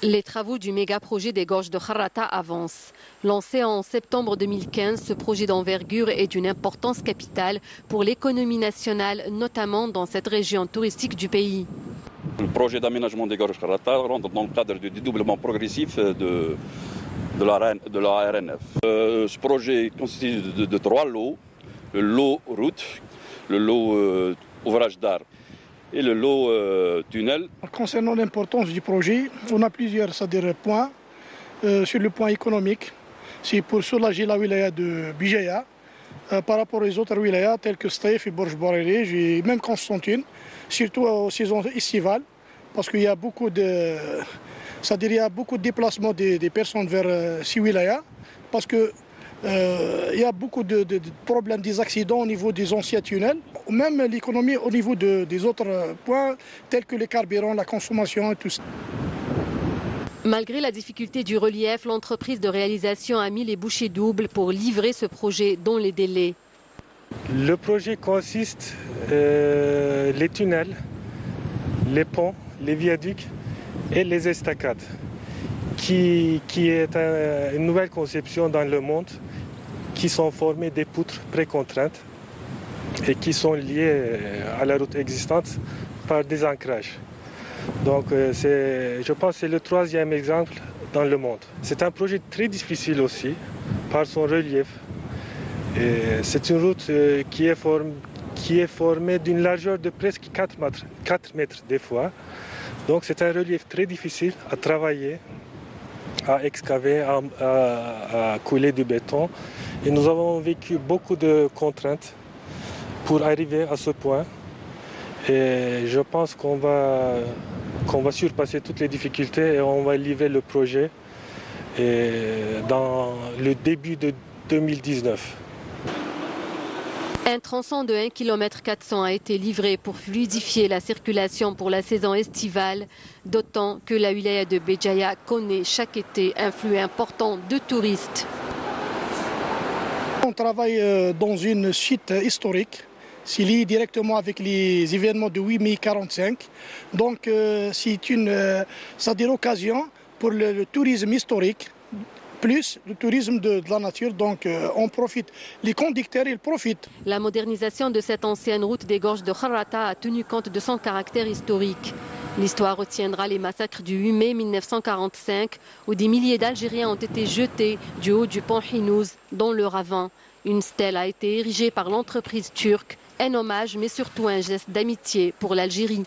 Les travaux du méga-projet des gorges de Kharrata avancent. Lancé en septembre 2015, ce projet d'envergure est d'une importance capitale pour l'économie nationale, notamment dans cette région touristique du pays. Le projet d'aménagement des gorges de Kharrata rentre dans le cadre du dédoublement progressif de la RNF. Ce projet consiste de 3 lots, le lot route, le lot ouvrage d'art et le lot tunnel. Concernant l'importance du projet, on a plusieurs points. Sur le point économique, c'est pour soulager la wilaya de Bijaya par rapport aux autres wilayas telles que Staïf et Borj Borelej et même Constantine, surtout aux saisons estivales, parce qu'il y a beaucoup de, il y a beaucoup de déplacements des personnes vers ces wilayas, parce que il y a beaucoup de problèmes, des accidents au niveau des anciens tunnels, même l'économie au niveau des autres points tels que les carburants, la consommation et tout ça. Malgré la difficulté du relief, l'entreprise de réalisation a mis les bouchées doubles pour livrer ce projet dans les délais. Le projet consiste les tunnels, les ponts, les viaducs et les estacades, qui est une nouvelle conception dans le monde, qui sont formés des poutres précontraintes et qui sont liées à la route existante par des ancrages. Donc je pense que c'est le 3e exemple dans le monde. C'est un projet très difficile aussi par son relief. C'est une route qui est formée d'une largeur de presque 4 mètres des fois. Donc c'est un relief très difficile à travailler, à excaver, à couler du béton. Et nous avons vécu beaucoup de contraintes pour arriver à ce point. Et je pense qu'on va surpasser toutes les difficultés et on va livrer le projet dans le début de 2019. Un tronçon de 1,4 km a été livré pour fluidifier la circulation pour la saison estivale, d'autant que la wilaya de Béjaïa connaît chaque été un flux important de touristes. On travaille dans une site historique. C'est lié directement avec les événements de 8 mai 1945. Donc c'est une occasion pour le tourisme historique, plus le tourisme de la nature. Donc on profite, les conducteurs ils profitent. La modernisation de cette ancienne route des gorges de Kharrata a tenu compte de son caractère historique. L'histoire retiendra les massacres du 8 mai 1945 où des milliers d'Algériens ont été jetés du haut du pont Hinouz dans le ravin. Une stèle a été érigée par l'entreprise turque, un hommage mais surtout un geste d'amitié pour l'Algérie.